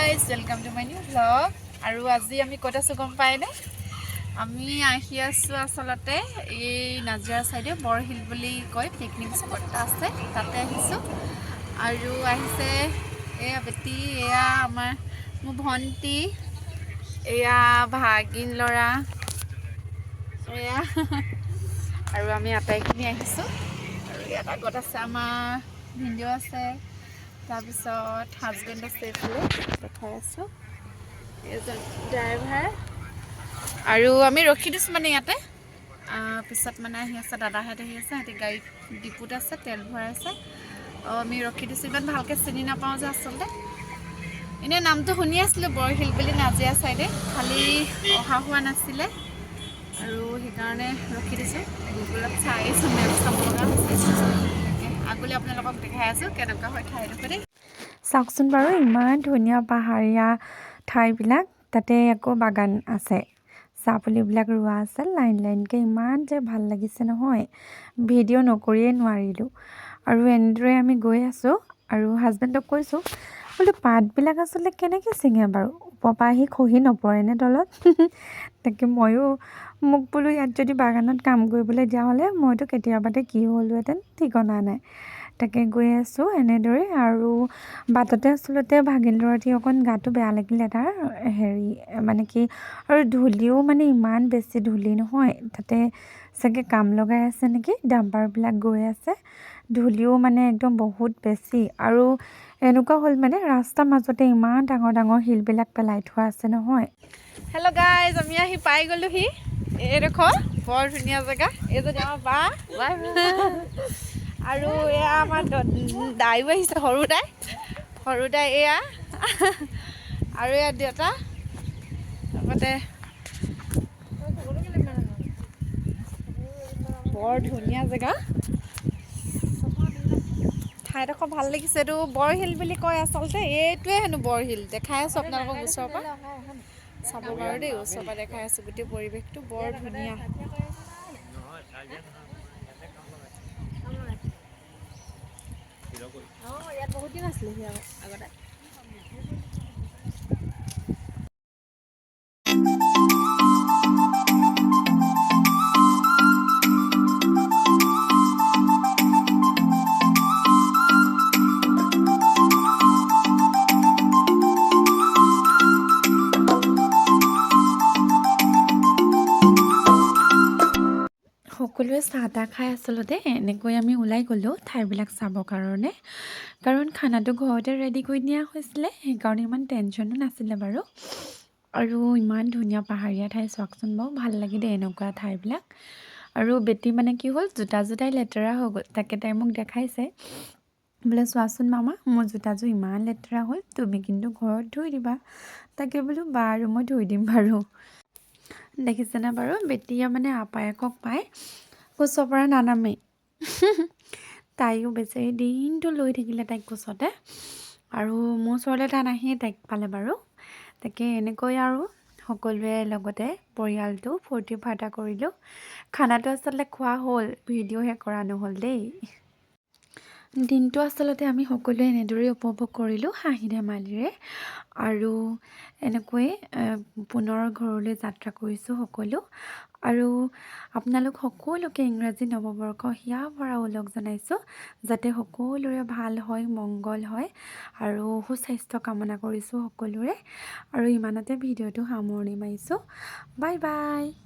guys, welcome to my new vlog. আৰু আজি আমি কত আছো গম পাই নে? আমি আহি আছো আসলতে এই নাজিৰা সাইডে বৰহিল বুলি কয় পিকনিক স্পট আছে তাতে আহিছো আৰু আহিছে এয়া বেটি এয়া আমাৰ মোৰ ভন্টি এয়া ভাগিন লৰা এয়া আৰু আমি আটাইখিনি আহিছো আৰু ইয়াত আগত আছে আমাৰ ভিডিঅ' আছে তাৰপিছত হাজবেণ্ড আছে এইফালে দেখাই আছো এজন ড্ৰাইভাৰ আৰু আমি ৰখি দিছো মানে ইয়াতে পিছত মানে আহি আছে দাদাহঁত আহি আছে সিহঁতে গাড়ী ডিপুত আছে তেল ভৰাই আছে আমি ৰখি দিছো ইমান ভালকৈ চিনি নাপাওঁ যে আচলতে এনে নামটো শুনি আছিলোঁ বৰহিল বুলি নাজিৰা চাইডে খালি অহা হোৱা নাছিলে আৰু সেইকাৰণে ৰখি দিছোঁ গুগলত চাই আছোঁ মেপ চাব লগা হৈছে আগলৈ আপোনালোকক দেখাই আছোঁ কেনেকুৱা হয় ঠাইডোখৰ দেই চাওকচোন বাৰু ইমান ধুনীয়া পাহাৰীয়া ঠাইবিলাক তাতে আকৌ বাগান আছে চাহ পুলিবিলাক ৰোৱা আছে লাইন লাইনকৈ ইমান যে ভাল লাগিছে নহয় ভিডিঅ' নকৰিয়ে নোৱাৰিলোঁ আৰু এনেদৰে আমি গৈ আছোঁ আৰু হাজবেণ্ডক কৈছোঁ বোলো পাতবিলাক আচলতে কেনেকৈ ছিঙে বাৰু ওপৰৰ পৰা আহি খহি নপৰেনে তলত তাকে ময়ো মোক বোলো ইয়াত যদি বাগানত কাম কৰিবলৈ দিয়া হ'লে মইতো কেতিয়াবাতে কি হ'লোহেঁতেন ঠিকনা নাই তাকে গৈ আছোঁ এনেদৰে আৰু বাটতে আচলতে ভাগিন ল'ৰাটি অকণ গাটো বেয়া লাগিলে তাৰ হেৰি মানে কি আৰু ধূলিও মানে ইমান বেছি ধূলি নহয় তাতে চাগে কাম লগাই আছে নেকি ডাম্পাৰবিলাক গৈ আছে ধূলিও মানে একদম বহুত বেছি আৰু এনেকুৱা হ'ল মানে ৰাস্তাৰ মাজতে ইমান ডাঙৰ ডাঙৰ শিলবিলাক পেলাই থোৱা আছে নহয় হেল্ল' গাইজ আমি আহি পাই গ'লোহি এইডোখৰ বৰ ধুনীয়া জেগা এই যদি আমাৰ বা আৰু এয়া আমাৰ দাইও আহিছে সৰু দাই এয়া আৰু এয়া দেউতা লগতে বৰ ধুনীয়া জেগা ঠাইডোখৰ ভাল লাগিছে এইটো বৰহিল বুলি কয় আচলতে এইটোৱে হেনো বৰহিল দেখাই আছোঁ আপোনালোকক ওচৰৰ পৰা চাব বাৰু দেই ওচৰৰ পৰা দেখাই আছোঁ গোটেই পৰিৱেশটো বৰ ধুনীয়া ইয়াত বহুত দিন আছিলেহি আগতে সকলোৱে চাহ তাহ খাই আচলতে এনেকৈ আমি ওলাই গ'লোঁ ঠাইবিলাক চাবৰ কাৰণে কাৰণ খানাটো ঘৰতে ৰেডি কৰি নিয়া হৈছিলে সেইকাৰণে ইমান টেনশ্যনো নাছিলে বাৰু আৰু ইমান ধুনীয়া পাহাৰীয়া ঠাই চাওকচোন বাৰু ভাল লাগে দেই এনেকুৱা ঠাইবিলাক আৰু বেটি মানে কি হ'ল জোতাই লেতেৰা হৈ গ'ল তাকে তাই মোক দেখাইছে বোলে চোৱাচোন মামা মোৰ জোতাযোৰ ইমান লেতেৰা হ'ল তুমি কিন্তু ঘৰত ধুই দিবা তাকে বোলো বাৰু মই ধুই দিম বাৰু দেখিছেনে বাৰু বেটিয়ে মানে আপায়েকক পাই কোচৰ পৰা নানামেই তাইও বেচেৰি দিনটো লৈ থাকিলে তাইক কোচতে আৰু মোৰ ওচৰলৈ তাই নাহিয়ে তাইক পালে বাৰু তাকে এনেকৈ আৰু সকলোৱে লগতে পৰিয়ালটো ফূৰ্তি ফাৰ্তা কৰিলোঁ খানাটো আচলতে খোৱা হ'ল ভিডিঅ'হে কৰা নহ'ল দেই দিনটো আচলতে আমি সকলোৱে এনেদৰেই উপভোগ কৰিলোঁ হাঁহি ধেমালিৰে আৰু এনেকৈয়ে পুনৰ ঘৰলৈ যাত্ৰা কৰিছোঁ সকলো আৰু আপোনালোক সকলোকে ইংৰাজী নৱবৰ্ষ হিয়া ভৰা ওলগ জনাইছোঁ যাতে সকলোৰে ভাল হয় মংগল হয় আৰু সুস্বাস্থ্য কামনা কৰিছোঁ সকলোৰে আৰু ইমানতে ভিডিঅ'টো সামৰণি মাৰিছোঁ বাই বাই